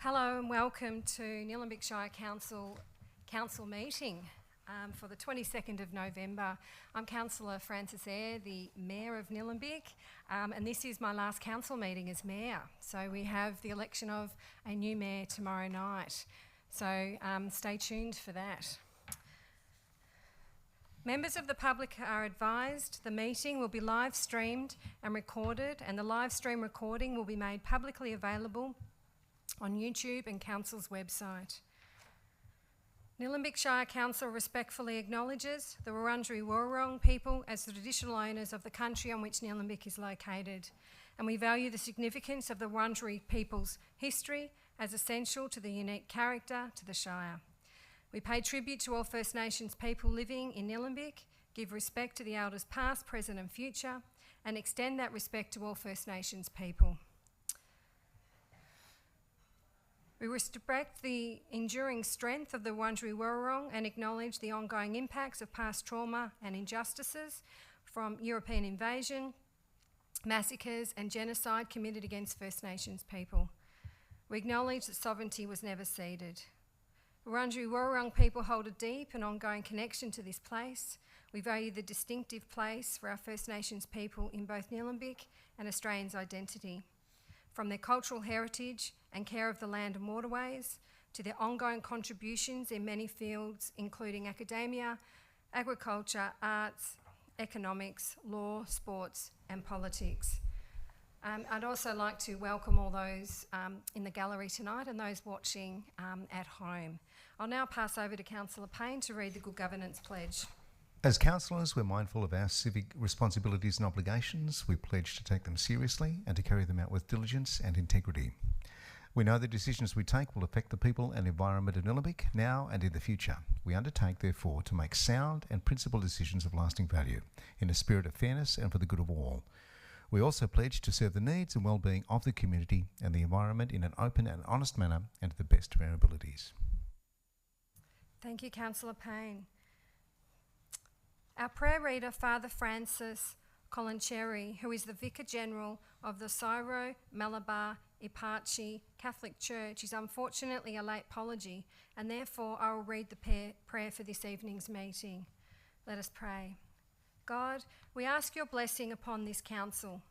Hello and welcome to Nillumbik Shire Council meeting for the 22nd of November. I'm Councillor Frances Eyre, the Mayor of Nillumbik, and this is my last council meeting as Mayor. So we have the election of a new Mayor tomorrow night. So stay tuned for that. Members of the public are advised the meeting will be live streamed and recorded, and the live stream recording will be made publicly available on YouTube and Council's website. Nillumbik Shire Council respectfully acknowledges the Wurundjeri Wurrung people as the traditional owners of the country on which Nillumbik is located, and we value the significance of the Wurundjeri people's history as essential to the unique character to the Shire. We pay tribute to all First Nations people living in Nillumbik, give respect to the elders past, present and future, and extend that respect to all First Nations people. We respect the enduring strength of the Wurundjeri Wurrung and acknowledge the ongoing impacts of past trauma and injustices from European invasion, massacres and genocide committed against First Nations people. We acknowledge that sovereignty was never ceded. Wurundjeri Wurrung people hold a deep and ongoing connection to this place. We value the distinctive place for our First Nations people in both Nillumbik and Australians' identity. From their cultural heritage and care of the land and waterways, to their ongoing contributions in many fields, including academia, agriculture, arts, economics, law, sports, and politics. I'd also like to welcome all those in the gallery tonight and those watching at home. I'll now pass over to Councillor Payne to read the Good Governance Pledge. As councillors, we're mindful of our civic responsibilities and obligations. We pledge to take them seriously and to carry them out with diligence and integrity. We know the decisions we take will affect the people and environment of Nillumbik now and in the future. We undertake, therefore, to make sound and principled decisions of lasting value in a spirit of fairness and for the good of all. We also pledge to serve the needs and well-being of the community and the environment in an open and honest manner and to the best of our abilities. Thank you, Councillor Payne. Our prayer reader, Father Francis Colancherry, who is the Vicar General of the Syro Malabar Eparchy Catholic Church, is unfortunately a late apology, and therefore I will read the prayer for this evening's meeting. Let us pray. God, we ask your blessing upon this council.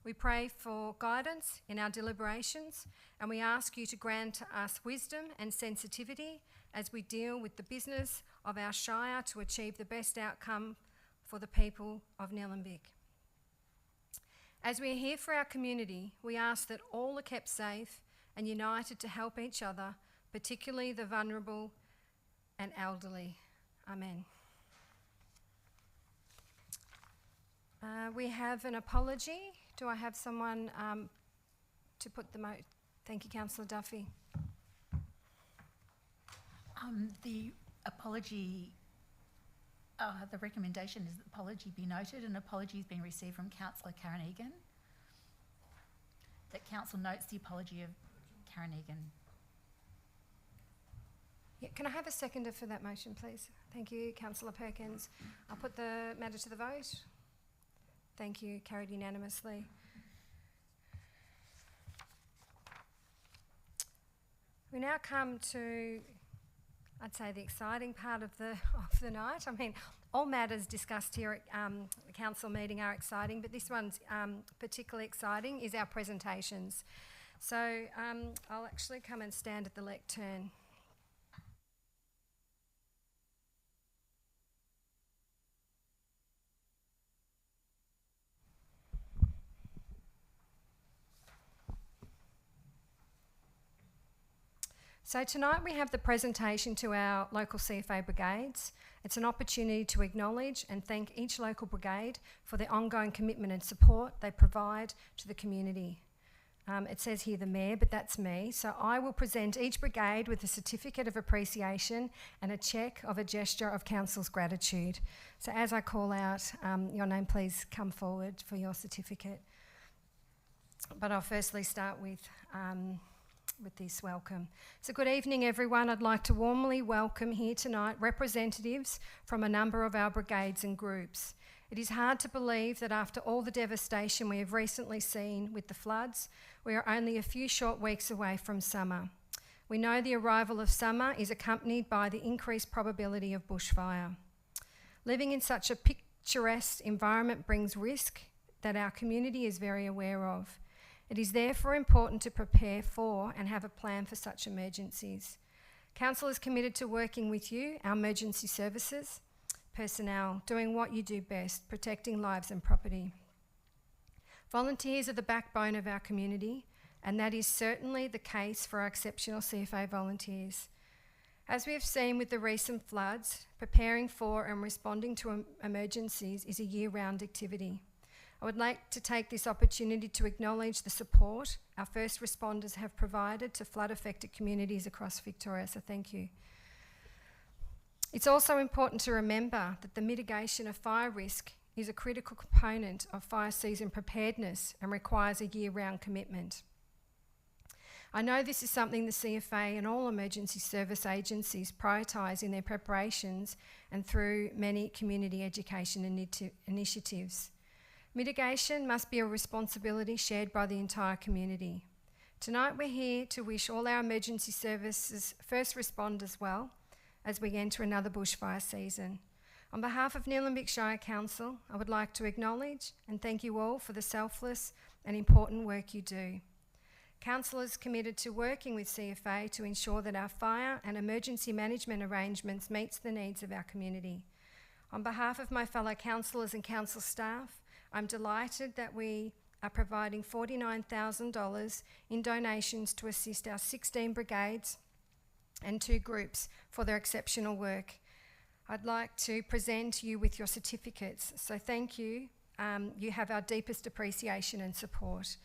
We pray for guidance in our deliberations, and we ask you to grant us wisdom and sensitivity as we deal with the business of our Shire to achieve the best outcome for the people of Nillumbik. As we are here for our community, we ask that all are kept safe and united to help each other, particularly the vulnerable and elderly. Amen. We have an apology. Do I have someone to put the Thank you, Councillor Duffy. The apology, the recommendation is that the apology be noted. An apology has been received from Councillor Karen Egan. That Council notes the apology of Karen Egan. Yeah, can I have a seconder for that motion, please? Thank you, Councillor Perkins. I'll put the matter to the vote. Thank you, carried unanimously. We now come to, I'd say, the exciting part of the night. I mean, all matters discussed here at the council meeting are exciting, but this one's particularly exciting is our presentations. So I'll actually come and stand at the lectern. So tonight we have the presentation to our local CFA brigades. It's an opportunity to acknowledge and thank each local brigade for their ongoing commitment and support they provide to the community. It says here the Mayor, but that's me. So I will present each brigade with a certificate of appreciation and a cheque of a gesture of Council's gratitude. So as I call out your name, please come forward for your certificate. But I'll firstly start with this welcome. So good evening, everyone. I'd like to warmly welcome here tonight representatives from a number of our brigades and groups. It is hard to believe that after all the devastation we have recently seen with the floods, we are only a few short weeks away from summer. We know the arrival of summer is accompanied by the increased probability of bushfire. Living in such a picturesque environment brings risk that our community is very aware of. It is therefore important to prepare for and have a plan for such emergencies. Council is committed to working with you, our emergency services personnel, doing what you do best, protecting lives and property. Volunteers are the backbone of our community, and that is certainly the case for our exceptional CFA volunteers. As we have seen with the recent floods, preparing for and responding to emergencies is a year-round activity. I would like to take this opportunity to acknowledge the support our first responders have provided to flood-affected communities across Victoria, so thank you. It's also important to remember that the mitigation of fire risk is a critical component of fire season preparedness and requires a year-round commitment. I know this is something the CFA and all emergency service agencies prioritise in their preparations and through many community education initiatives. Mitigation must be a responsibility shared by the entire community. Tonight we're here to wish all our emergency services first responders well as we enter another bushfire season. On behalf of Nillumbik Shire Council, I would like to acknowledge and thank you all for the selfless and important work you do. Council is committed to working with CFA to ensure that our fire and emergency management arrangements meets the needs of our community. On behalf of my fellow councillors and council staff, I'm delighted that we are providing $49,000 in donations to assist our 16 brigades and 2 groups for their exceptional work. I'd like to present you with your certificates, so thank you. You have our deepest appreciation and support.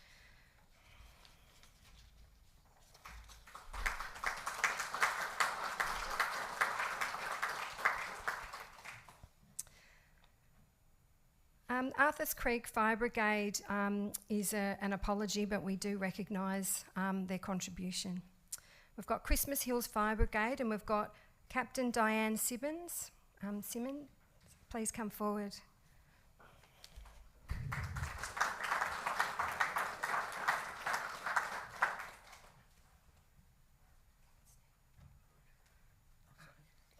Arthurs Creek Fire Brigade is an apology, but we do recognise their contribution. We've got Christmas Hills Fire Brigade, and we've got Captain Diane Simmons. Simmons, please come forward.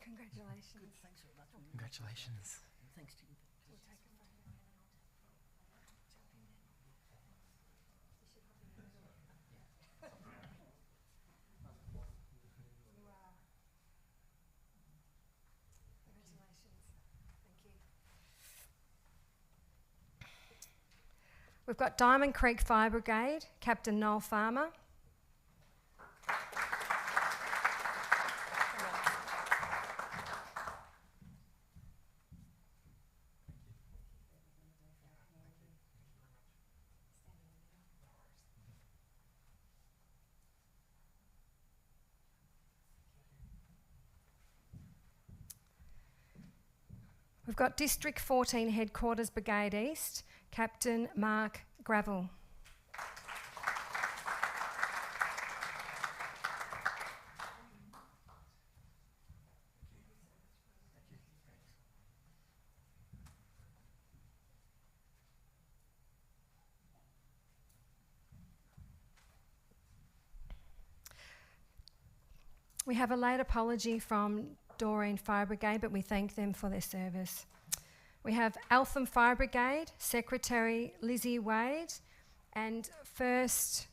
Congratulations. Good, thanks very much. Congratulations. Thanks to you. We've got Diamond Creek Fire Brigade, Captain Noel Farmer. We've got District 14 Headquarters Brigade East, Captain Mark Gravel. We have a late apology from Doreen Fire Brigade, but we thank them for their service. We have Eltham Fire Brigade, Secretary Lizzie Wade, and First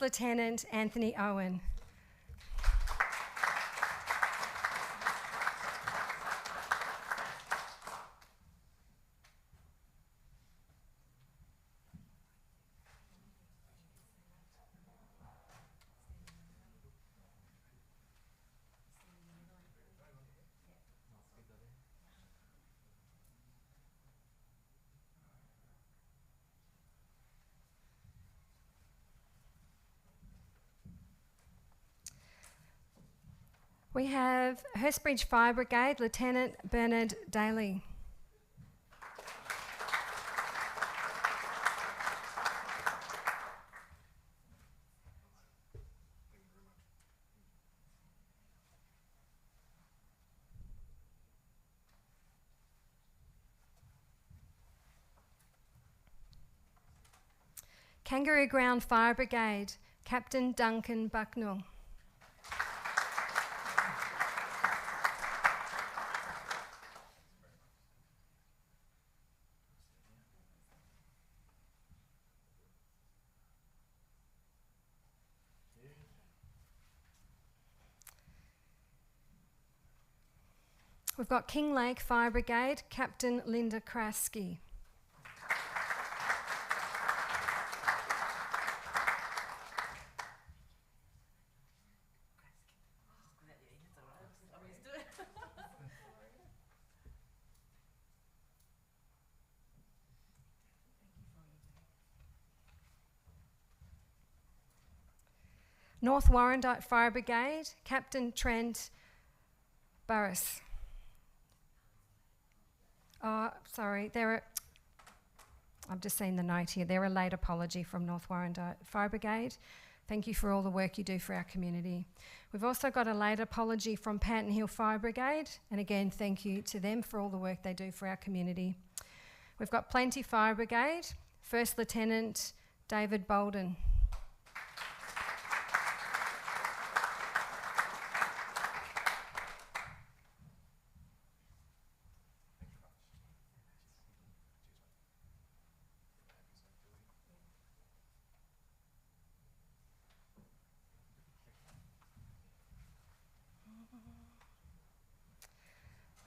Lieutenant Anthony Owen. We have Hurstbridge Fire Brigade, Lieutenant Bernard Daly. Kangaroo Ground Fire Brigade, Captain Duncan Bucknell. We've got Kinglake Fire Brigade, Captain Linda Kraski. North Warrandyte Fire Brigade, Captain Trent Barris. Oh, sorry, I've just seen the note here. They're a late apology from North Warrandyte Fire Brigade. Thank you for all the work you do for our community. We've also got a late apology from Panton Hill Fire Brigade, and again, thank you to them for all the work they do for our community. We've got Plenty Fire Brigade, First Lieutenant David Bolden.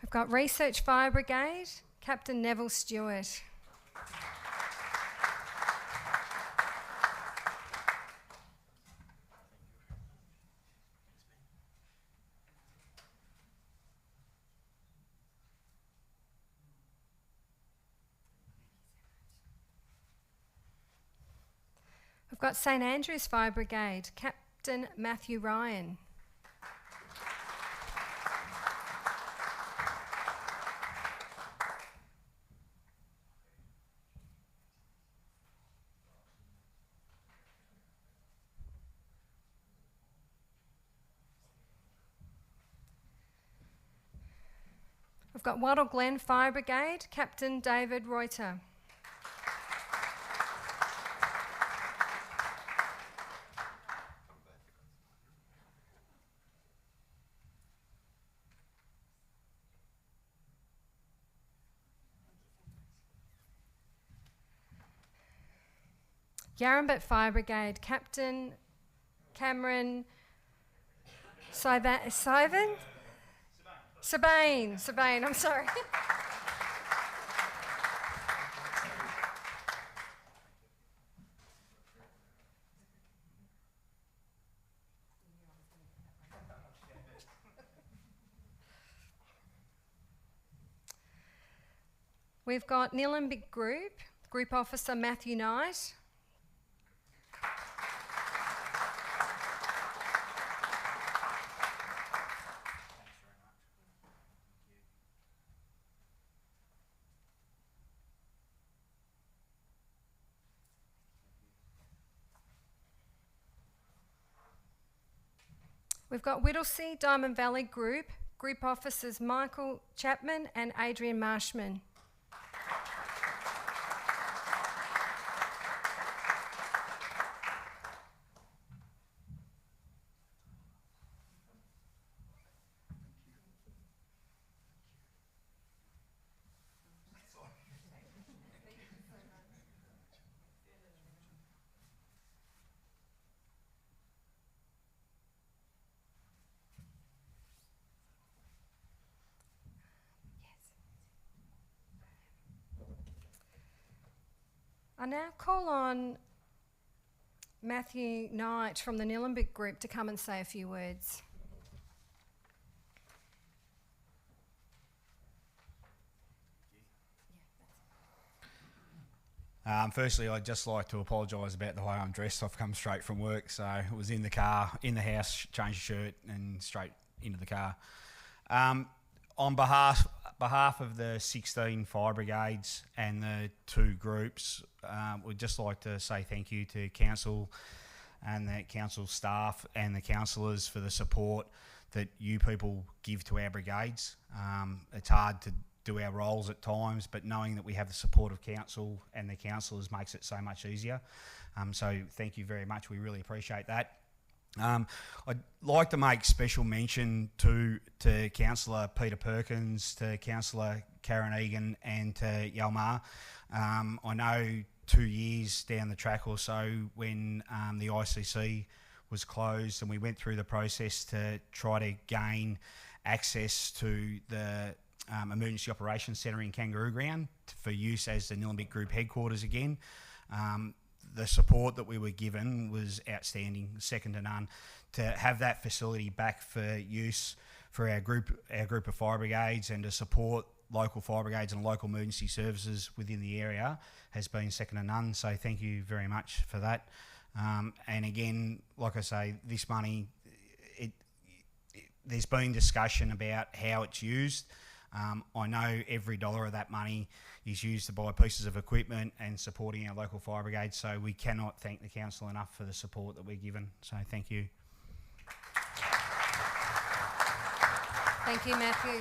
We've got Research Fire Brigade, Captain Neville Stewart. We've got St Andrews Fire Brigade, Captain Matthew Ryan. We've got Wattle Glen Fire Brigade, Captain David Reuter. Yarrambat Fire Brigade, Captain Cameron Sabane, I'm sorry. We've got Nillumbik Group Officer Matthew Knight. We've got Whittlesea Diamond Valley Group Officers Michael Chapman and Adrian Marshman. I now call on Matthew Knight from the Nillumbik Group to come and say a few words. Firstly, I'd just like to apologise about the way I'm dressed. I've come straight from work, so I was in the car, in the house, changed the shirt and straight into the car. On behalf of the 16 fire brigades and the 2 groups, we'd just like to say thank you to council and the council staff and the councillors for the support that you people give to our brigades. It's hard do our roles at times, but knowing that we have the support of council and the councillors makes it so much easier. So thank you very much. We really appreciate that. I'd like to make special mention to Councillor Peter Perkins, to Councillor Karen Egan and to Yalmar. I know 2 years down the track or so when the ICC was closed and we went through the process to try to gain access to the Emergency Operations Centre in Kangaroo Ground for use as the Nillumbik Group headquarters again. The support that we were given was outstanding, second to none. To have that facility back for use for our group of fire brigades and to support local fire brigades and local emergency services within the area has been second to none. So thank you very much for that. And again, like I say, this money, there's been discussion about how it's used. I know every dollar of that money is used to buy pieces of equipment and supporting our local fire brigade, so we cannot thank the council enough for the support that we're given. So thank you. Thank you, Matthew.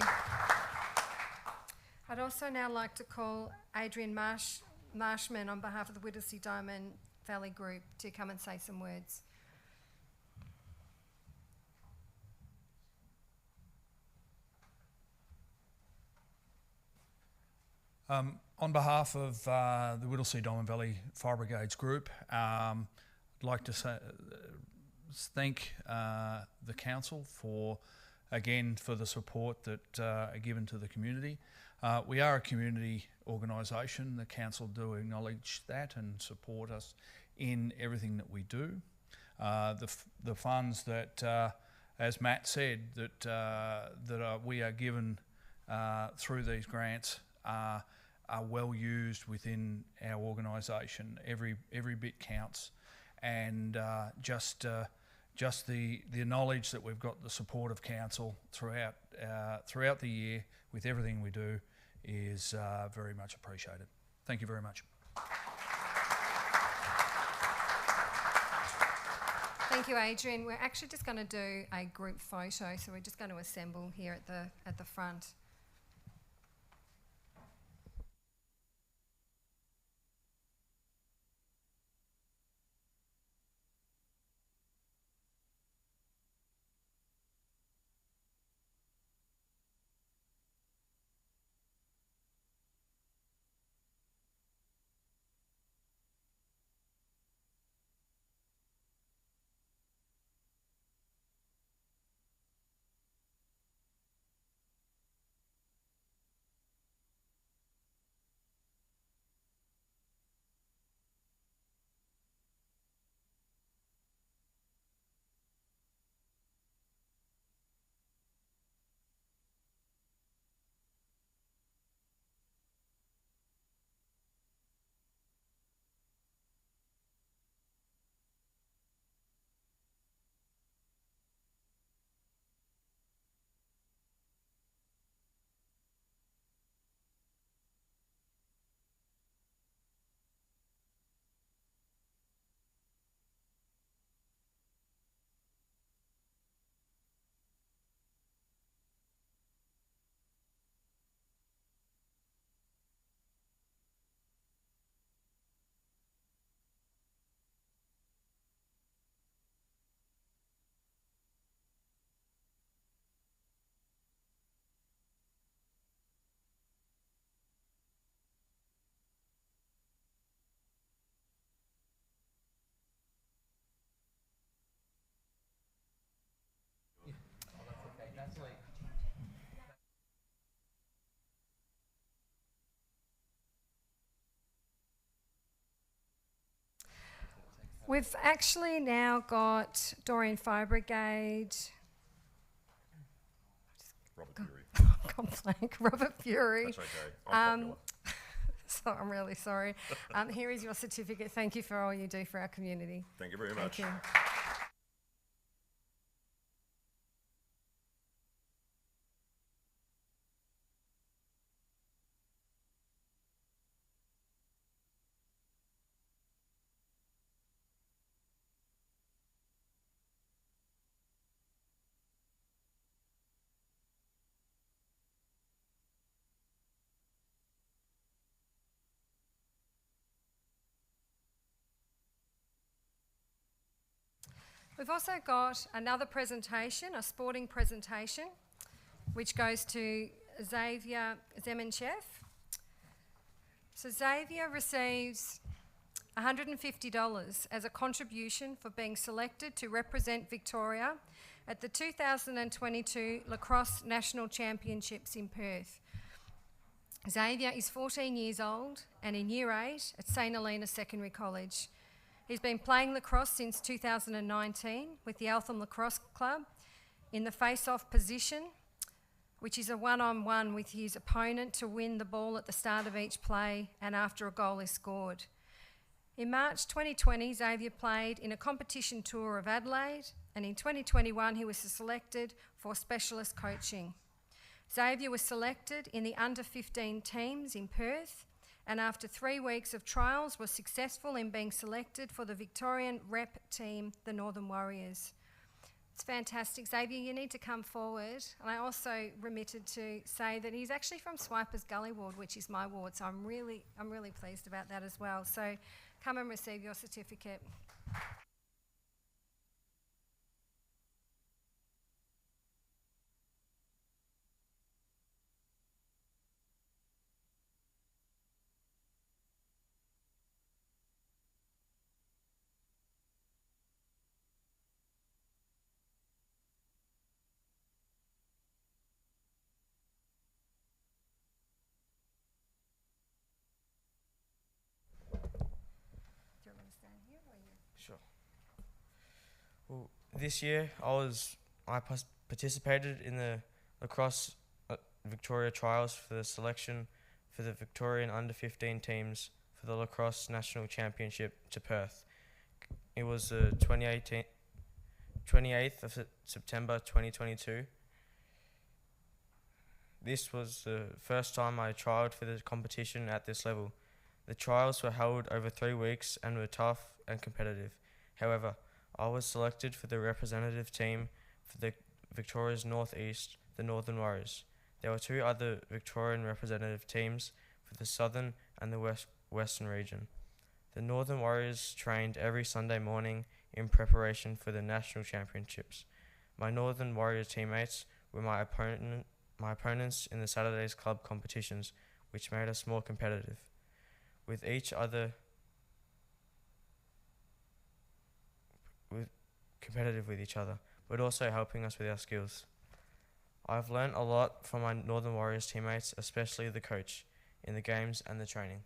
I'd also now like to call Adrian Marshman on behalf of the Whittlesea Diamond Valley Group to come and say some words. On behalf of the Whittlesea Diamond Valley Fire Brigades Group, I'd like to thank the council for the support that are given to the community. We are a community organisation. The council do acknowledge that and support us in everything that we do. The funds that, as Matt said, that we are given through these grants are well used within our organisation. Every bit counts, and just the knowledge that we've got the support of council throughout the year with everything we do is very much appreciated. Thank you very much. Thank you, Adrian. We're actually just going to do a group photo, so we're just going to assemble here at the front. We've actually now got Doreen Fire Brigade. Robert Fury. Gone blank. Robert Fury. That's okay. I'm popular. So I'm really sorry. Here is your certificate. Thank you for all you do for our community. Thank you very much. Thank you. We've also got another presentation, a sporting presentation, which goes to Xavier Zemenchev. So Xavier receives $150 as a contribution for being selected to represent Victoria at the 2022 Lacrosse National Championships in Perth. Xavier is 14 years old and in Year 8 at St Helena Secondary College. He's been playing lacrosse since 2019 with the Eltham Lacrosse Club in the face-off position, which is a one-on-one with his opponent to win the ball at the start of each play and after a goal is scored. In March 2020, Xavier played in a competition tour of Adelaide, and in 2021 he was selected for specialist coaching. Xavier was selected in the under-15 teams in Perth, and after 3 weeks of trials was successful in being selected for the Victorian rep team, the Northern Warriors. It's fantastic. Xavier, you need to come forward. And I also remitted to say that he's actually from Swipers Gully ward, which is my ward, so I'm really pleased about that as well. So come and receive your certificate. Do you want me to stand here or you? Sure. Well, this year I participated in the lacrosse Victoria trials for the selection for the Victorian under-15 teams for the Lacrosse National Championship to Perth. It was the 28th of September 2022. This was the first time I trialled for the competition at this level. The trials were held over 3 weeks and were tough and competitive. However, I was selected for the representative team for the Victoria's North East, the Northern Warriors. There were 2 other Victorian representative teams for the Southern and the Western region. The Northern Warriors trained every Sunday morning in preparation for the national championships. My Northern Warriors teammates were my opponents in the Saturday's club competitions, which made us more competitive with each other, but also helping us with our skills. I've learned a lot from my Northern Warriors teammates, especially the coach, in the games and the training.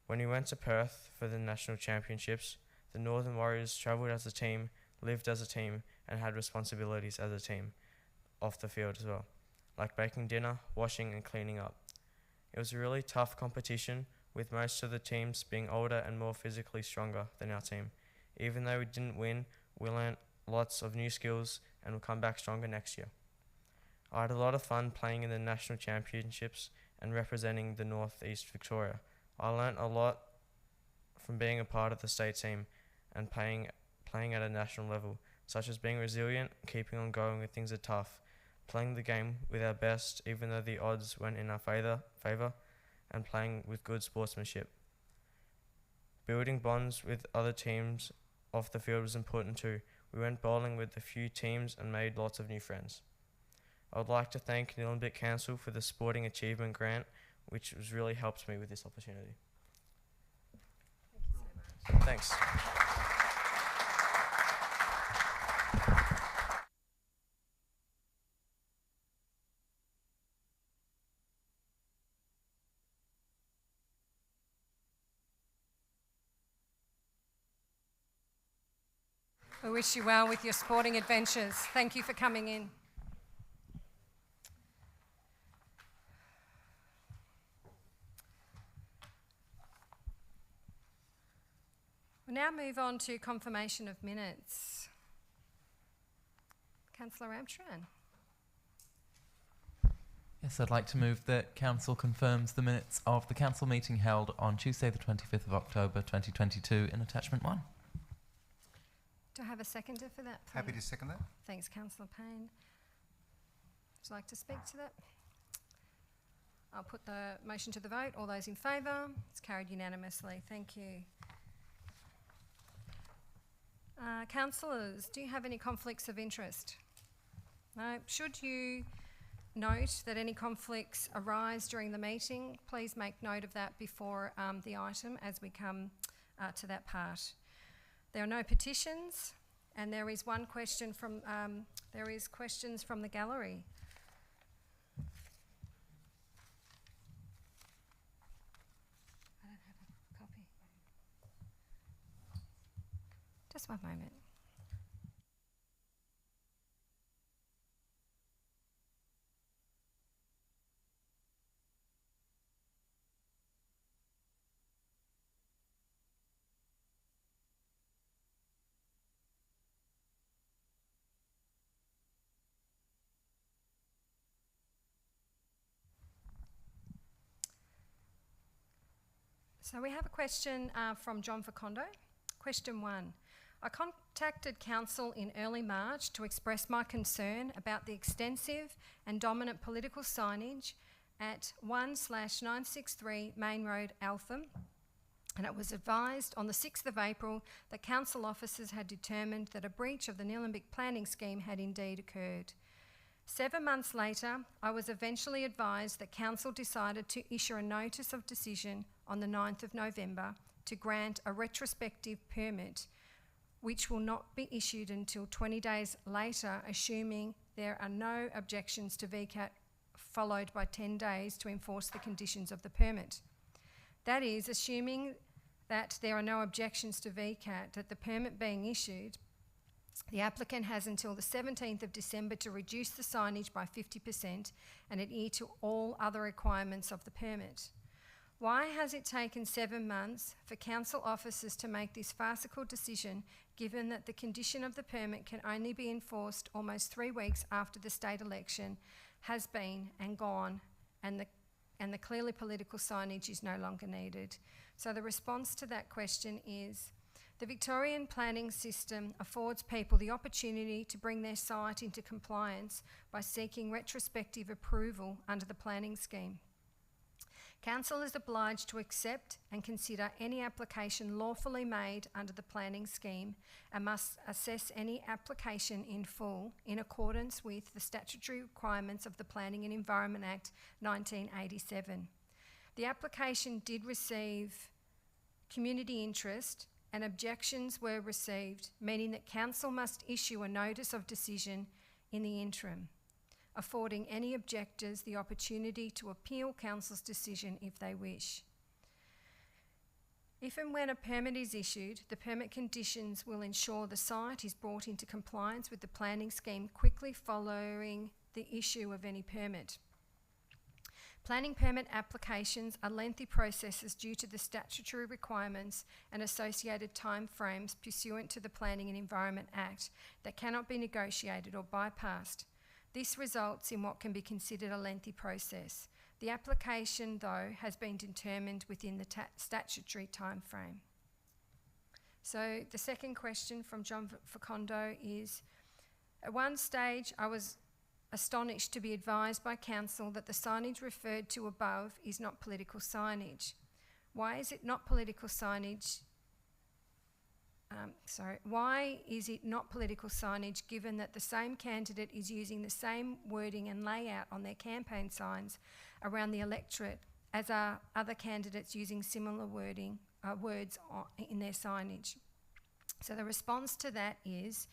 When we went to Perth for the national championships, the Northern Warriors travelled as a team, lived as a team, and had responsibilities as a team off the field as well, like baking dinner, washing and cleaning up. It was a really tough competition, with most of the teams being older and more physically stronger than our team. Even though we didn't win, we learnt lots of new skills and will come back stronger next year. I had a lot of fun playing in the national championships and representing the North East Victoria. I learnt a lot from being a part of the state team and playing at a national level, such as being resilient, keeping on going when things are tough, playing the game with our best even though the odds went in our favour, and playing with good sportsmanship. Building bonds with other teams off the field was important too. We went bowling with a few teams and made lots of new friends. I would like to thank Nillumbik Council for the Sporting Achievement Grant, which has really helped me with this opportunity. Thank you so much. Thanks. We wish you well with your sporting adventures. Thank you for coming in. We'll now move on to confirmation of minutes. Councillor Ramcharan. Yes, I'd like to move that Council confirms the minutes of the Council meeting held on Tuesday the 25th of October 2022 in Attachment 1. Do I have a seconder for that, please? Happy to second that. Thanks, Councillor Payne. Would you like to speak to that? I'll put the motion to the vote. All those in favour? It's carried unanimously. Thank you. Councillors, do you have any conflicts of interest? No. Should you note that any conflicts arise during the meeting, please make note of that before the item as we come to that part. There are no petitions, and there is one question from questions from the gallery. I don't have a copy. Just one moment. So we have a question from John Facondo. Question 1. I contacted Council in early March to express my concern about the extensive and dominant political signage at 1/963 Main Road, Eltham, and it was advised on the 6th of April that Council officers had determined that a breach of the Nillumbik planning scheme had indeed occurred. 7 months later, I was eventually advised that Council decided to issue a notice of decision on the 9th of November to grant a retrospective permit, which will not be issued until 20 days later, assuming there are no objections to VCAT, followed by 10 days to enforce the conditions of the permit. That is, assuming that there are no objections to VCAT, that the permit being issued, the applicant has until the 17th of December to reduce the signage by 50% and adhere to all other requirements of the permit. Why has it taken 7 months for Council officers to make this farcical decision, given that the condition of the permit can only be enforced almost 3 weeks after the state election has been and gone, and the clearly political signage is no longer needed? So the response to that question is, the Victorian planning system affords people the opportunity to bring their site into compliance by seeking retrospective approval under the planning scheme. Council is obliged to accept and consider any application lawfully made under the planning scheme and must assess any application in full in accordance with the statutory requirements of the Planning and Environment Act 1987. The application did receive community interest and objections were received, meaning that Council must issue a notice of decision in the interim, affording any objectors the opportunity to appeal Council's decision if they wish. If and when a permit is issued, the permit conditions will ensure the site is brought into compliance with the planning scheme quickly following the issue of any permit. Planning permit applications are lengthy processes due to the statutory requirements and associated timeframes pursuant to the Planning and Environment Act that cannot be negotiated or bypassed. This results in what can be considered a lengthy process. The application, though, has been determined within the statutory timeframe. So the second question from John Facondo is, at one stage I was astonished to be advised by Council that the signage referred to above is not political signage. Why is it not political signage? Why is it not political signage given that the same candidate is using the same wording and layout on their campaign signs around the electorate as are other candidates using similar words in their signage? So the response to that is,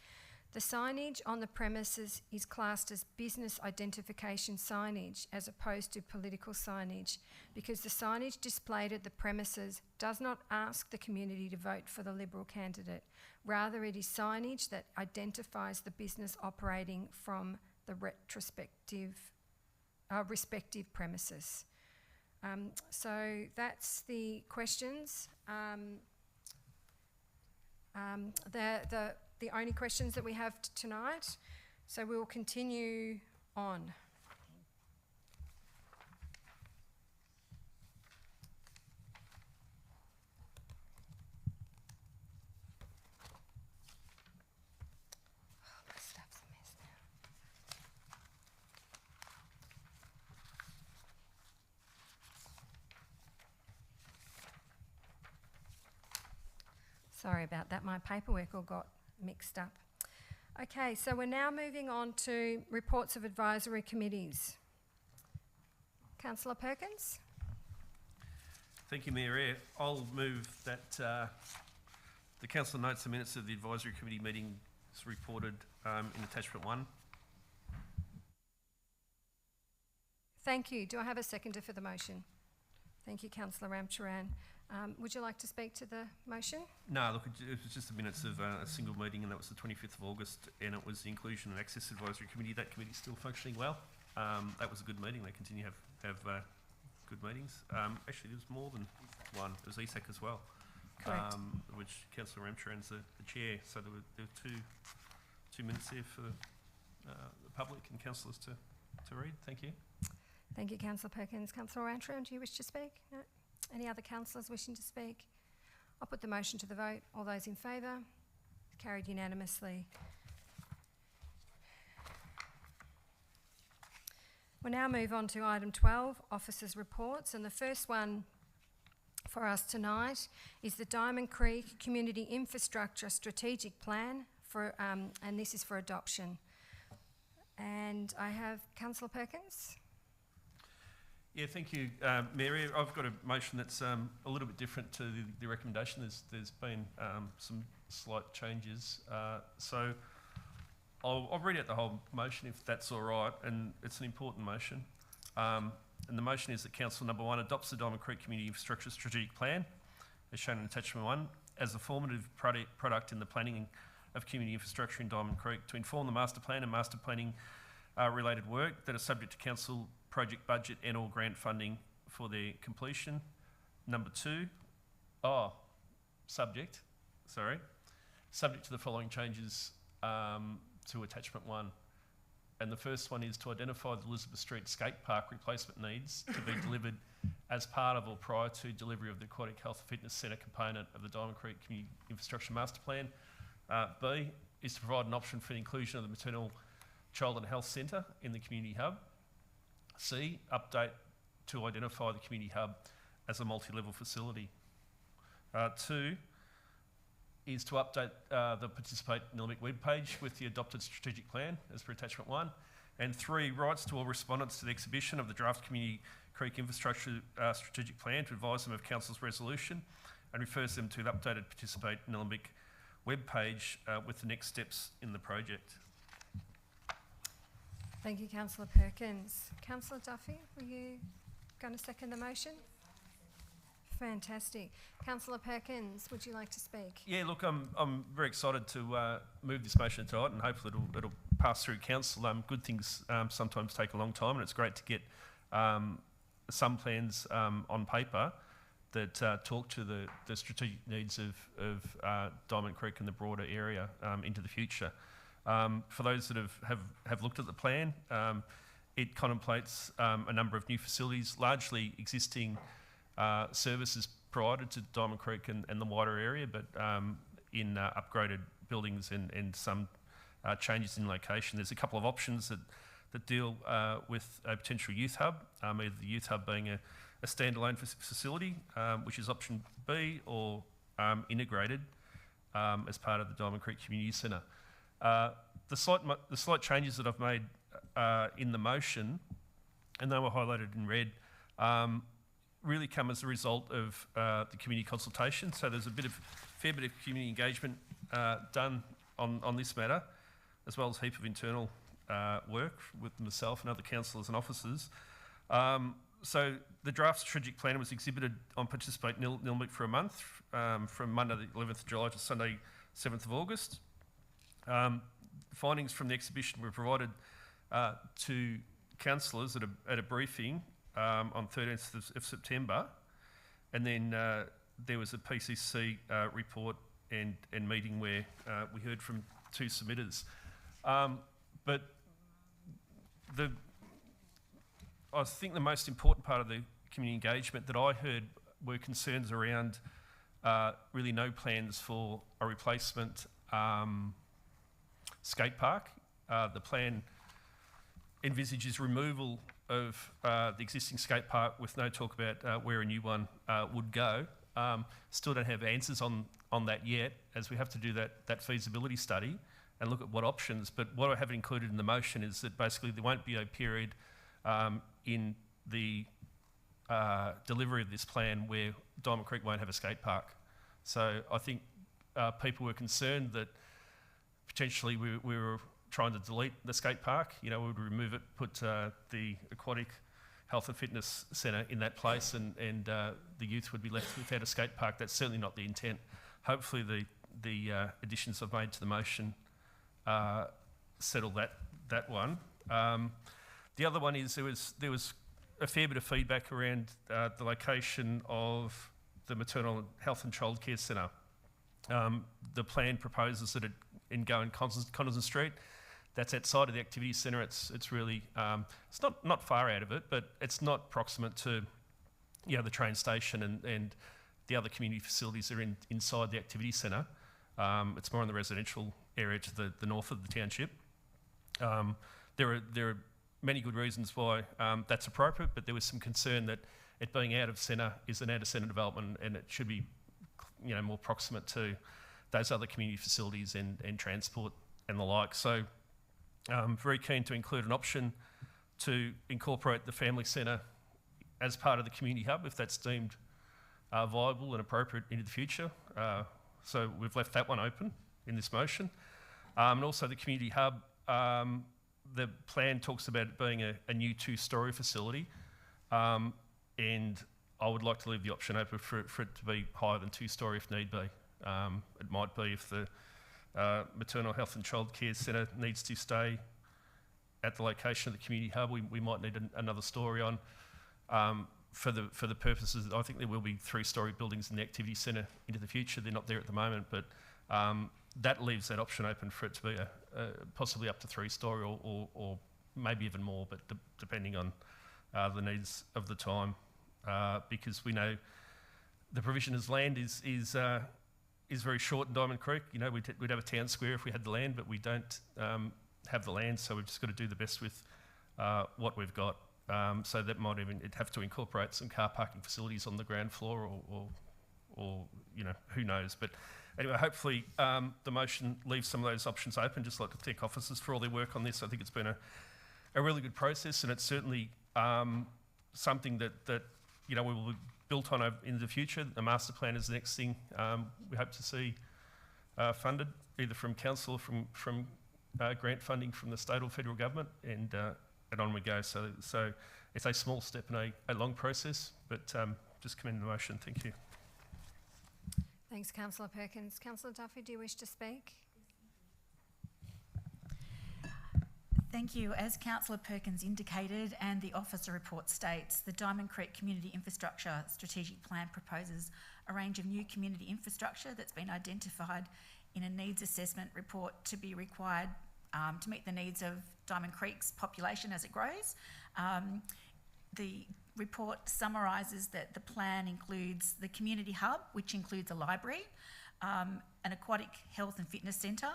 the signage on the premises is classed as business identification signage as opposed to political signage, because the signage displayed at the premises does not ask the community to vote for the Liberal candidate. Rather, it is signage that identifies the business operating from the respective premises. So that's the questions. The only questions that we have tonight. So we will continue on. My stuff's a mess now. Sorry about that. My paperwork all got mixed up. Okay, so we're now moving on to reports of advisory committees. Councillor Perkins? Thank you, Mayor Eyre. I'll move that the council notes the minutes of the advisory committee meeting is reported in attachment 1. Thank you. Do I have a seconder for the motion? Thank you, Councillor Ramcharan. Would you like to speak to the motion? No, look, it was just the minutes of a single meeting, and that was the 25th of August, and it was the Inclusion and Access Advisory Committee. That committee's still functioning well. That was a good meeting. They continue to have good meetings. Actually, there was more than one. There was ESAC as well, Correct. which Councillor Ramcharan's the chair. So there were two minutes there for the public and councillors to read. Thank you. Thank you, Councillor Perkins. Councillor Ramcharan, do you wish to speak? No? Any other councillors wishing to speak? I'll put the motion to the vote. All those in favour? Carried unanimously. We'll now move on to item 12, officers' reports, and the first one for us tonight is the Diamond Creek Community Infrastructure Strategic Plan, and this is for adoption. And I have Councillor Perkins. Yeah, thank you, Mary. I've got a motion that's a little bit different to the recommendation. There's been some slight changes. So I'll read out the whole motion if that's all right, and it's an important motion. And the motion is that Council Number 1 adopts the Diamond Creek Community Infrastructure Strategic Plan, as shown in Attachment 1, as a formative product in the planning of community infrastructure in Diamond Creek to inform the master plan and master planning related work that are subject to council project budget and or grant funding for their completion. Number 2, subject to the following changes to attachment 1. And the first one is to identify the Elizabeth Street skate park replacement needs to be delivered as part of or prior to delivery of the Aquatic Health and Fitness Centre component of the Diamond Creek Community Infrastructure Master Plan. B is to provide an option for the inclusion of the Maternal Child and Health Centre in the community hub. C, update to identify the community hub as a multi-level facility. 2 is to update the Participate Nillumbik webpage with the adopted strategic plan as per attachment 1. And 3, writes to all respondents to the exhibition of the draft Community Creek Infrastructure strategic plan to advise them of Council's resolution and refers them to the updated Participate Nillumbik webpage with the next steps in the project. Thank you, Councillor Perkins. Councillor Duffy, were you going to second the motion? Fantastic. Councillor Perkins, would you like to speak? Yeah, look, I'm very excited to move this motion tonight, and hopefully it'll pass through council. Good things sometimes take a long time, and it's great to get some plans on paper that talk to the strategic needs of Diamond Creek and the broader area into the future. For those that have looked at the plan, it contemplates a number of new facilities, largely existing services provided to Diamond Creek and the wider area, but in upgraded buildings and some changes in location. There's a couple of options that deal with a potential youth hub, either the youth hub being a standalone facility, which is option B, or integrated as part of the Diamond Creek Community Centre. The slight changes that I've made in the motion, and they were highlighted in red, really come as a result of the community consultation. So there's a fair bit of community engagement done on this matter, as well as a heap of internal work with myself and other councillors and officers. So the draft strategic plan was exhibited on Participate Nillumbik for a month, from Monday the 11th of July to Sunday 7th of August. Findings from the exhibition were provided to councillors at a briefing on 13th of September, and then there was a PCC report and meeting where we heard from 2 submitters. But I think the most important part of the community engagement that I heard were concerns around really no plans for a replacement skate park. The plan envisages removal of the existing skate park with no talk about where a new one would go. Still don't have answers on that yet, as we have to do that feasibility study and look at what options. But what I have included in the motion is that basically there won't be a period in the delivery of this plan where Diamond Creek won't have a skate park. So I think people were concerned that potentially we were trying to delete the skate park. You know, we would remove it, put the aquatic health and fitness centre in that place, and the youth would be left without a skate park. That's certainly not the intent. Hopefully the additions I've made to the motion settle that one. The other one is there was a fair bit of feedback around the location of the maternal health and childcare centre. The plan proposes that it go in Coniston Street. That's outside of the activity centre. It's really it's not far out of it, but it's not proximate to the train station and the other community facilities that are inside the activity centre. It's more in the residential area to the north of the township. There are many good reasons why that's appropriate, but there was some concern that it being out of centre is an out of centre development, and it should be more proximate to those other community facilities and transport and the like. So very keen to include an option to incorporate the family centre as part of the community hub if that's deemed viable and appropriate into the future. So we've left that one open in this motion. And also the community hub, the plan talks about it being a new 2-storey facility, and I would like to leave the option open for it to be higher than 2-storey if need be. It might be if the maternal health and childcare centre needs to stay at the location of the community hub, we might need another storey on. For the purposes, I think there will be 3-storey buildings in the activity centre into the future. They're not there at the moment, but that leaves that option open for it to be possibly up to 3-storey or maybe even more, but depending on the needs of the time, because we know the provision as land is very short in Diamond Creek. We'd have a town square if we had the land, but we don't have the land, so we've just got to do the best with what we've got. So that might even have to incorporate some car parking facilities on the ground floor, or who knows. But anyway, hopefully the motion leaves some of those options open. Just like to thank officers for all their work on this. I think it's been a really good process, and it's certainly something that we will be built on in the future. The master plan is the next thing we hope to see funded, either from council or from grant funding from the state or federal government, and on we go. So it's a small step in a long process, but just commend the motion. Thank you. Thanks, Councillor Perkins. Councillor Duffy, do you wish to speak? Thank you. As Councillor Perkins indicated and the officer report states, the Diamond Creek Community Infrastructure Strategic Plan proposes a range of new community infrastructure that's been identified in a needs assessment report to be required to meet the needs of Diamond Creek's population as it grows. The report summarises that the plan includes the community hub, which includes a library, an aquatic health and fitness centre,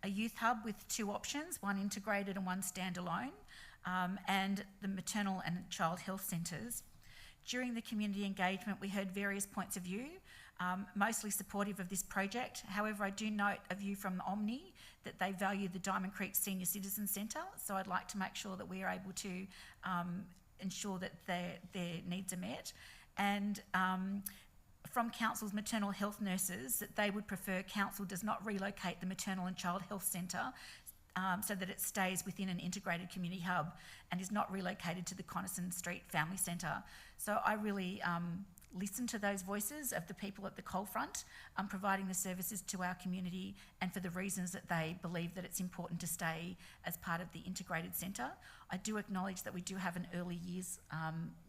a youth hub with 2 options, one integrated and one standalone, and the maternal and child health centres. During the community engagement, we heard various points of view, mostly supportive of this project. However, I do note a view from the Omni that they value the Diamond Creek Senior Citizen Centre, so I'd like to make sure that we are able to ensure that their needs are met. And from Council's maternal health nurses, that they would prefer Council does not relocate the maternal and child health centre so that it stays within an integrated community hub and is not relocated to the Coniston Street Family Centre. So I really listen to those voices of the people at the coal front, providing the services to our community and for the reasons that they believe that it's important to stay as part of the integrated centre. I do acknowledge that we do have an early years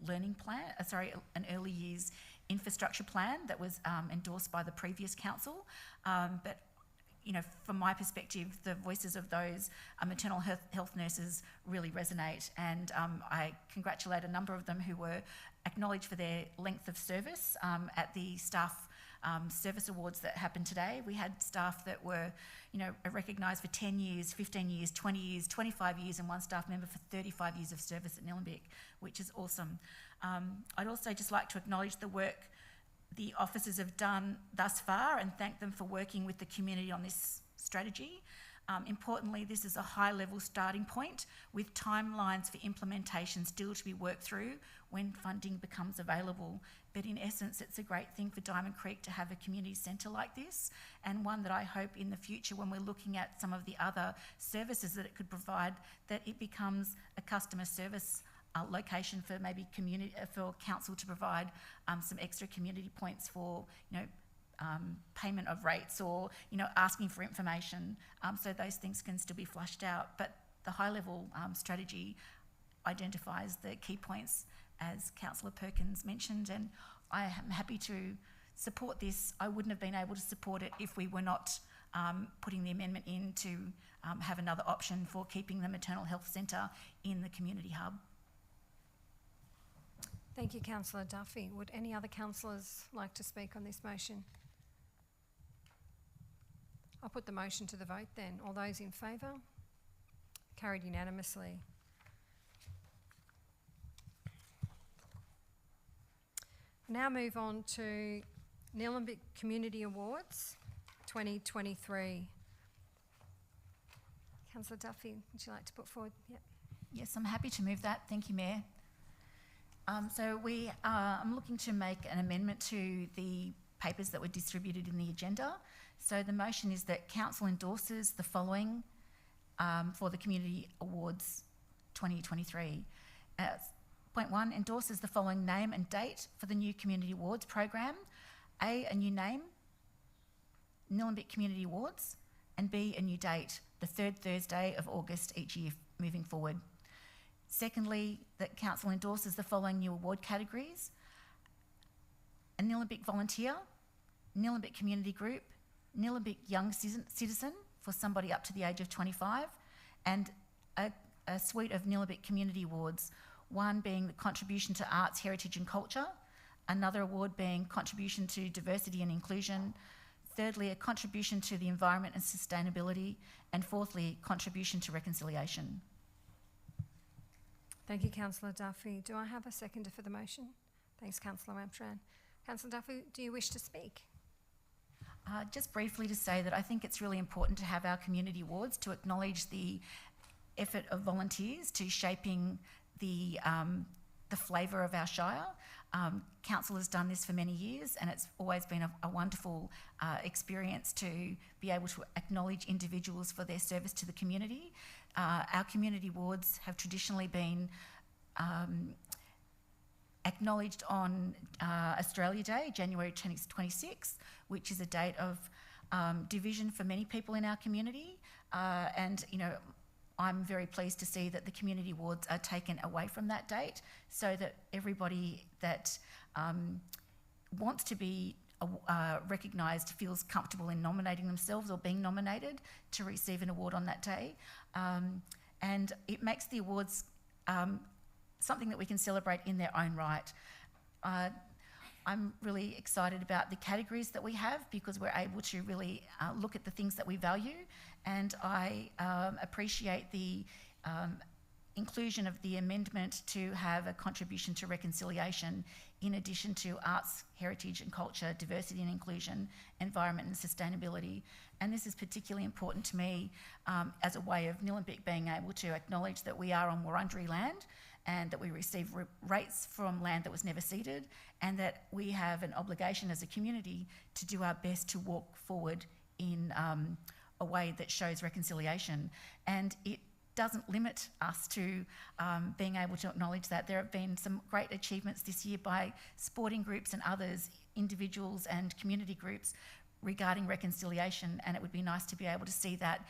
learning plan, an early years infrastructure plan that was endorsed by the previous council, but from my perspective, the voices of those maternal health nurses really resonate, and I congratulate a number of them who were acknowledged for their length of service at the staff service awards that happened today. We had staff that were, recognised for 10 years, 15 years, 20 years, 25 years, and one staff member for 35 years of service at Nillumbik, which is awesome. I'd also just like to acknowledge the work the officers have done thus far and thank them for working with the community on this strategy. Importantly, this is a high-level starting point with timelines for implementation still to be worked through when funding becomes available. But in essence, it's a great thing for Diamond Creek to have a community centre like this, and one that I hope in the future, when we're looking at some of the other services that it could provide, that it becomes a customer service location for maybe community, for council to provide some extra community points for, payment of rates or, asking for information, so those things can still be flushed out. But the high-level strategy identifies the key points, as Councillor Perkins mentioned, and I am happy to support this. I wouldn't have been able to support it if we were not putting the amendment in to have another option for keeping the maternal health centre in the community hub. Thank you, Councillor Duffy. Would any other councillors like to speak on this motion? I'll put the motion to the vote then. All those in favour? Carried unanimously. Now move on to Nillumbik Community Awards 2023. Councillor Duffy, would you like to put forward? Yep. Yes, I'm happy to move that. Thank you, Mayor. I'm looking to make an amendment to the papers that were distributed in the agenda. So the motion is that Council endorses the following for the Community Awards 2023. Point 1, endorses the following name and date for the new Community Awards program. A new name, Nillumbik Community Awards, and B, a new date, the third Thursday of August each year moving forward. Secondly, that Council endorses the following new award categories: a Nillumbik Volunteer, Nillumbik Community Group, Nillumbik Young Citizen for somebody up to the age of 25, and a suite of Nillumbik Community Awards, one being the Contribution to Arts, Heritage and Culture, another award being Contribution to Diversity and Inclusion, thirdly, a Contribution to the Environment and Sustainability, and fourthly, Contribution to Reconciliation. Thank you, Councillor Duffy. Do I have a seconder for the motion? Thanks, Councillor Ramcharan. Councillor Duffy, do you wish to speak? Just briefly to say that I think it's really important to have our community awards to acknowledge the effort of volunteers to shaping the flavour of our shire. Council has done this for many years, and it's always been a wonderful experience to be able to acknowledge individuals for their service to the community. Our community awards have traditionally been acknowledged on Australia Day, January 26th, which is a date of division for many people in our community. I'm very pleased to see that the community awards are taken away from that date, so that everybody that wants to be recognised feels comfortable in nominating themselves or being nominated to receive an award on that day. And it makes the awards something that we can celebrate in their own right. I'm really excited about the categories that we have, because we're able to really look at the things that we value, and I appreciate the inclusion of the amendment to have a Contribution to Reconciliation in addition to Arts, Heritage and Culture, Diversity and Inclusion, Environment and Sustainability. And this is particularly important to me as a way of Nillumbik being able to acknowledge that we are on Wurundjeri land, and that we receive rates from land that was never ceded, and that we have an obligation as a community to do our best to walk forward in a way that shows reconciliation. And it doesn't limit us to being able to acknowledge that. There have been some great achievements this year by sporting groups and others, individuals and community groups, regarding reconciliation, and it would be nice to be able to see that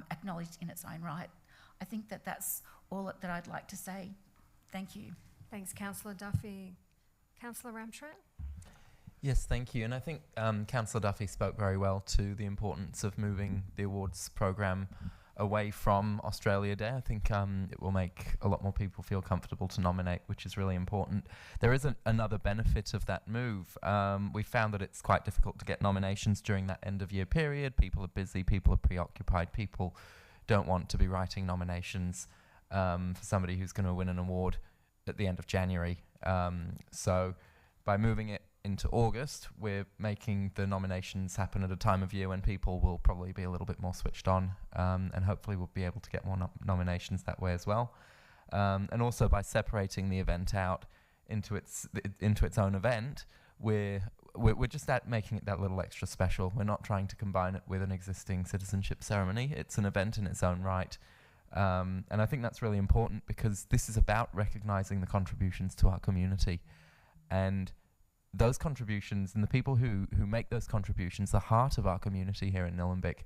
acknowledged in its own right. I think that that's all that I'd like to say. Thank you. Thanks, Councillor Duffy. Councillor Ramcharan? Yes, thank you. And I think Councillor Duffy spoke very well to the importance of moving the awards program away from Australia Day. I think it will make a lot more people feel comfortable to nominate, which is really important. There is another benefit of that move. We found that it's quite difficult to get nominations during that end of year period. People are busy, people are preoccupied, people don't want to be writing nominations for somebody who's going to win an award at the end of January. So by moving it into August, we're making the nominations happen at a time of year when people will probably be a little bit more switched on, and hopefully we'll be able to get more nominations that way as well. And also by separating the event out into its own event, we're just making it that little extra special. We're not trying to combine it with an existing citizenship ceremony. It's an event in its own right. And I think that's really important because this is about recognising the contributions to our community. And those contributions and the people who make those contributions, the heart of our community here in Nillumbik,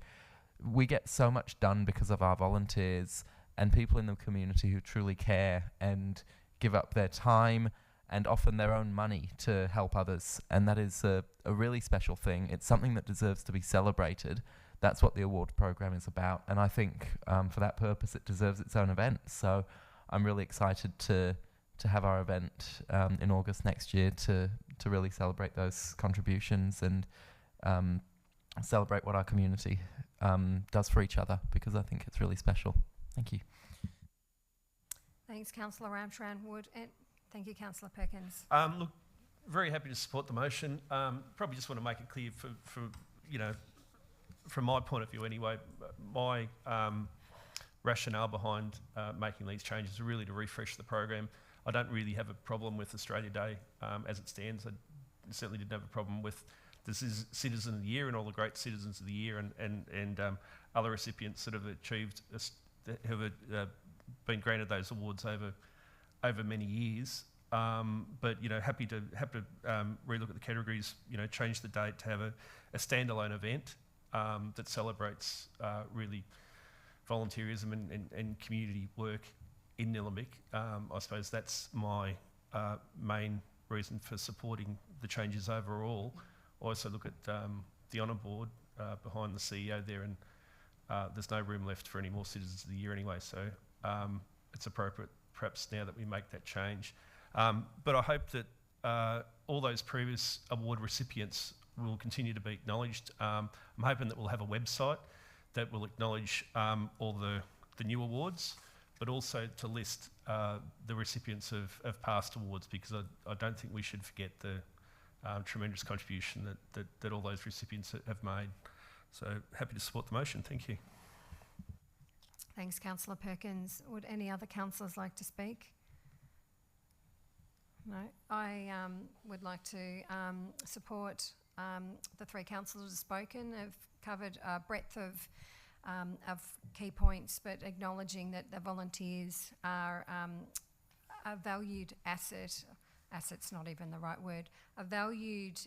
we get so much done because of our volunteers and people in the community who truly care and give up their time and often their own money to help others. And that is a really special thing. It's something that deserves to be celebrated. That's what the award program is about. And I think for that purpose, it deserves its own event. So I'm really excited to have our event in August next year to really celebrate those contributions and celebrate what our community does for each other, because I think it's really special. Thank you. Thanks, Councillor Ramcharan Wood, and thank you, Councillor Perkins. Look, very happy to support the motion. Probably just want to make it clear for you know, from my point of view anyway, my rationale behind making these changes is really to refresh the program. I don't really have a problem with Australia Day as it stands. I certainly didn't have a problem with this is Citizen of the Year and all the great Citizens of the Year and other recipients that have achieved, have been granted those awards over many years. But you know, happy to relook at the categories. You know, change the date to have a standalone event that celebrates really volunteerism and community work in Nillumbik. I suppose that's my main reason for supporting the changes overall. I also look at the honour board behind the CEO there, and there's no room left for any more Citizens of the Year anyway, so it's appropriate perhaps now that we make that change. But I hope that all those previous award recipients will continue to be acknowledged. I'm hoping that we'll have a website that will acknowledge all the new awards, but also to list the recipients of past awards, because I don't think we should forget the tremendous contribution that all those recipients have made. So happy to support the motion. Thank you. Thanks, Councillor Perkins. Would any other councillors like to speak? No. I would like to support the three councillors who have spoken. Have covered a breadth of key points, but acknowledging that the volunteers are a valued asset. Asset's not even the right word. A valued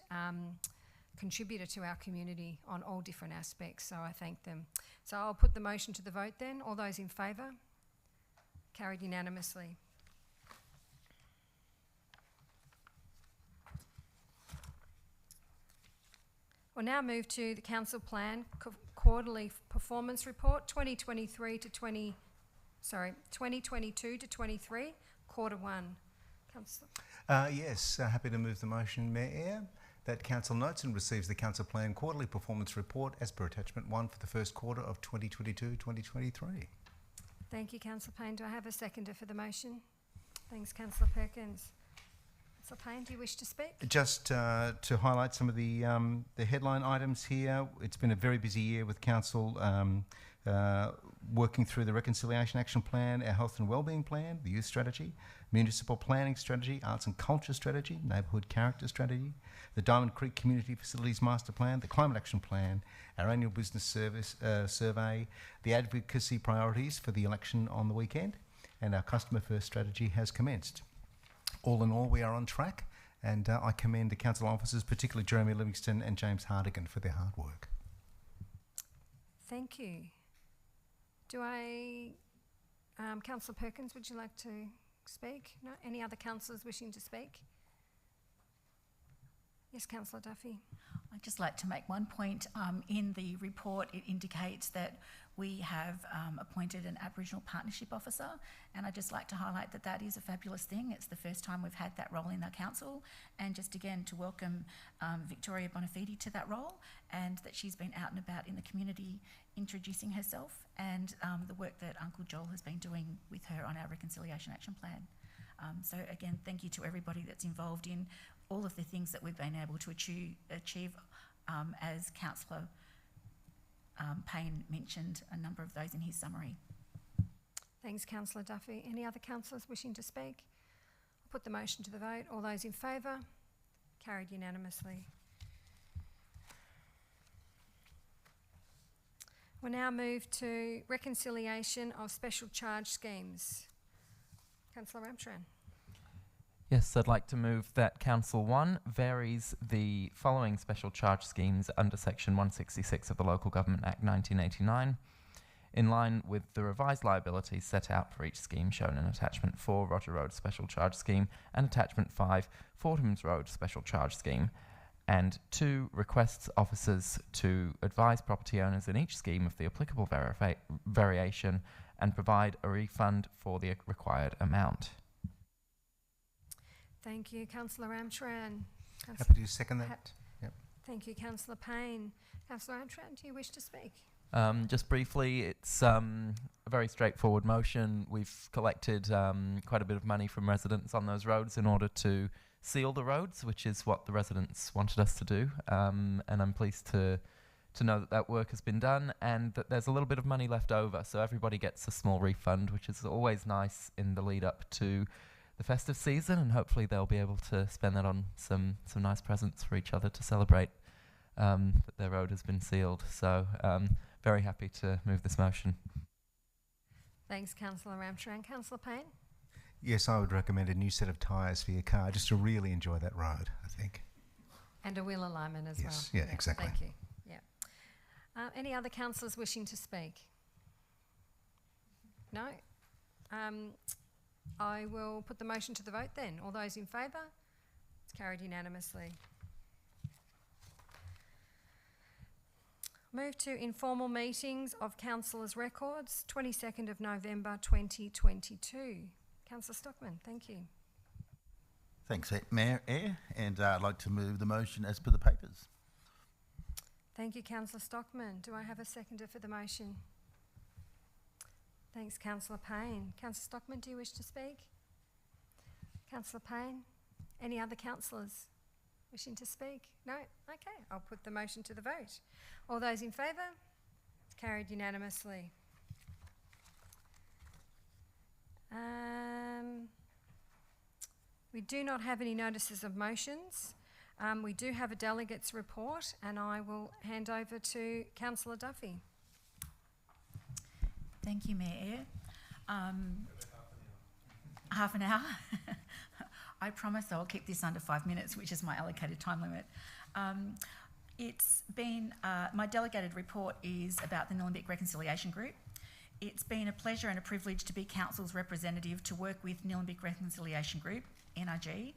contributor to our community on all different aspects, so I thank them. So I'll put the motion to the vote then. All those in favour? Carried unanimously. We'll now move to the Council Plan Quarterly Performance Report 2022 to 23, Quarter 1. Councillor. Yes, happy to move the motion, Mayor. That Council notes and receives the Council Plan Quarterly Performance Report as per Attachment 1 for the first quarter of 2022-2023. Thank you, Councillor Payne. Do I have a seconder for the motion? Thanks, Councillor Perkins. Councillor Payne, do you wish to speak? Just to highlight some of the headline items here, it's been a very busy year with Council working through the Reconciliation Action Plan, our Health and Wellbeing Plan, the Youth Strategy, Municipal Planning Strategy, Arts and Culture Strategy, Neighbourhood Character Strategy, the Diamond Creek Community Facilities Master Plan, the Climate Action Plan, our Annual Business Service Survey, the Advocacy Priorities for the election on the weekend, and our Customer First Strategy has commenced. All in all, we are on track, and I commend the Council officers, particularly Jeremy Livingston and James Hardigan, for their hard work. Thank you. Do I, Councillor Perkins, would you like to speak? No? Any other councillors wishing to speak? Yes, Councillor Duffy. I'd just like to make one point. In the report, it indicates that we have appointed an Aboriginal Partnership Officer, and I'd just like to highlight that that is a fabulous thing. It's the first time we've had that role in our council, and just again to welcome Victoria Bonafide to that role, and that she's been out and about in the community introducing herself, and the work that Uncle Joel has been doing with her on our Reconciliation Action Plan. So again, thank you to everybody that's involved in all of the things that we've been able to achieve as Councillor Payne mentioned a number of those in his summary. Thanks, Councillor Duffy. Any other councillors wishing to speak? I'll put the motion to the vote. All those in favour? Carried unanimously. We'll now move to reconciliation of special charge schemes. Councillor Ramcharan. Yes, I'd like to move that Council 1 varies the following special charge schemes under Section 166 of the Local Government Act 1989, in line with the revised liabilities set out for each scheme shown in Attachment 4, Roger Road Special Charge Scheme, and Attachment 5, Fordham's Road Special Charge Scheme, and 2, requests officers to advise property owners in each scheme of the applicable variation and provide a refund for the required amount. Thank you, Councillor Ramcharan. Happy to second that. Yep. Thank you, Councillor Payne. Councillor Ramcharan, do you wish to speak? Just briefly, it's a very straightforward motion. We've collected quite a bit of money from residents on those roads in order to seal the roads, which is what the residents wanted us to do. And I'm pleased to know that that work has been done and that there's a little bit of money left over. So everybody gets a small refund, which is always nice in the lead up to the festive season, and hopefully they'll be able to spend that on some nice presents for each other to celebrate that their road has been sealed. So very happy to move this motion. Thanks, Councillor Ramcharan. Councillor Payne? Yes, I would recommend a new set of tyres for your car just to really enjoy that road, I think. And a wheel alignment as well. Yes, yeah, exactly. Thank you. Yeah. Any other councillors wishing to speak? No? I will put the motion to the vote then. All those in favour? It's carried unanimously. Move to informal meetings of councillors' records, 22nd of November 2022. Councillor Stockman, thank you. Thanks, Mayor Eyre, and I'd like to move the motion as per the papers. Thank you, Councillor Stockman. Do I have a seconder for the motion? Thanks, Councillor Payne. Councillor Stockman, do you wish to speak? Councillor Payne? Any other councillors wishing to speak? No? Okay, I'll put the motion to the vote. All those in favour? It's carried unanimously. We do not have any notices of motions. We do have a delegates report, and I will hand over to Councillor Duffy. Thank you, Mayor Eyre. Half an hour? I promise I'll keep this under 5 minutes, which is my allocated time limit. It's been, my delegated report is about the Nillumbik Reconciliation Group. It's been a pleasure and a privilege to be Council's representative to work with Nillumbik Reconciliation Group, NRG.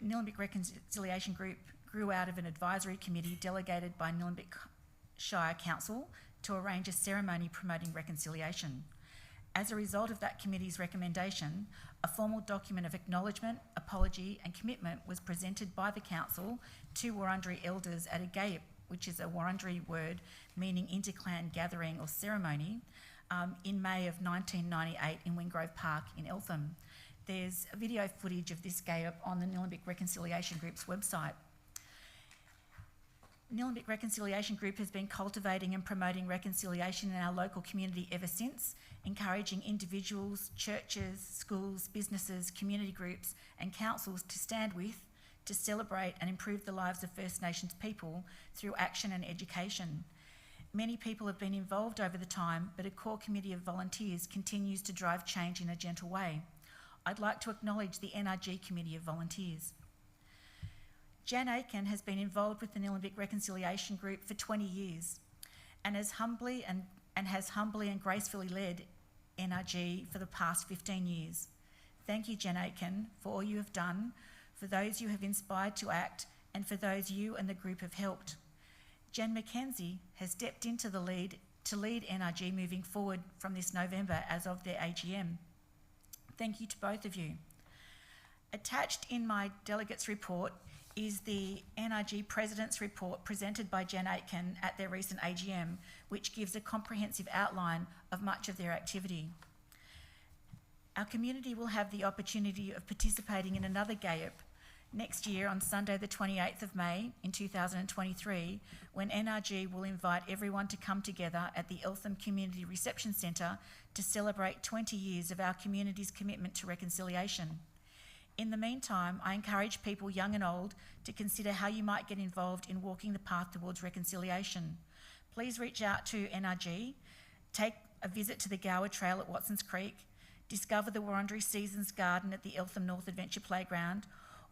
Nillumbik Reconciliation Group grew out of an advisory committee delegated by Nillumbik Shire Council to arrange a ceremony promoting reconciliation. As a result of that committee's recommendation, a formal document of acknowledgement, apology and commitment was presented by the council to Wurundjeri elders at a gayup, which is a Wurundjeri word meaning interclan gathering or ceremony, in May of 1998 in Wingrove Park in Eltham. There's a video footage of this gayup on the Nillumbik Reconciliation Group's website. Nillumbik Reconciliation Group has been cultivating and promoting reconciliation in our local community ever since, encouraging individuals, churches, schools, businesses, community groups and councils to stand with, to celebrate and improve the lives of First Nations people through action and education. Many people have been involved over the time, but a core committee of volunteers continues to drive change in a gentle way. I'd like to acknowledge the NRG Committee of Volunteers. Jan Aiken has been involved with the Nillumbik Reconciliation Group for 20 years and has humbly and gracefully led NRG for the past 15 years. Thank you, Jan Aiken, for all you have done, for those you have inspired to act, and for those you and the group have helped. Jen McKenzie has stepped into the lead to lead NRG moving forward from this November as of their AGM. Thank you to both of you. Attached in my delegates report is the NRG President's report presented by Jen Aitken at their recent AGM, which gives a comprehensive outline of much of their activity. Our community will have the opportunity of participating in another gayup next year on Sunday the 28th of May in 2023, when NRG will invite everyone to come together at the Eltham Community Reception Centre to celebrate 20 years of our community's commitment to reconciliation. In the meantime, I encourage people young and old to consider how you might get involved in walking the path towards reconciliation. Please reach out to NRG, take a visit to the Gower Trail at Watson's Creek, discover the Wurundjeri Seasons Garden at the Eltham North Adventure Playground,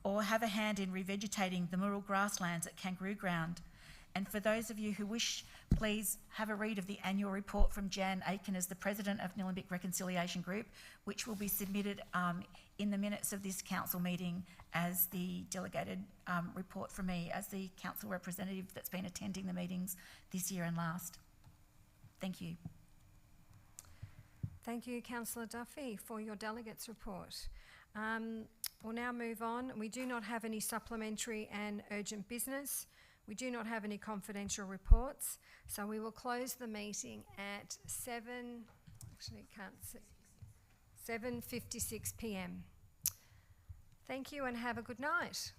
or have a hand in revegetating the Murrell grasslands at Kangaroo Ground. And for those of you who wish, please have a read of the annual report from Jan Aiken as the President of Nillumbik Reconciliation Group, which will be submitted in the minutes of this council meeting as the delegated report from me as the council representative that's been attending the meetings this year and last. Thank you. Thank you, Councillor Duffy, for your delegates report. We'll now move on. We do not have any supplementary and urgent business. We do not have any confidential reports, so we will close the meeting at 7:56 p.m. Thank you and have a good night.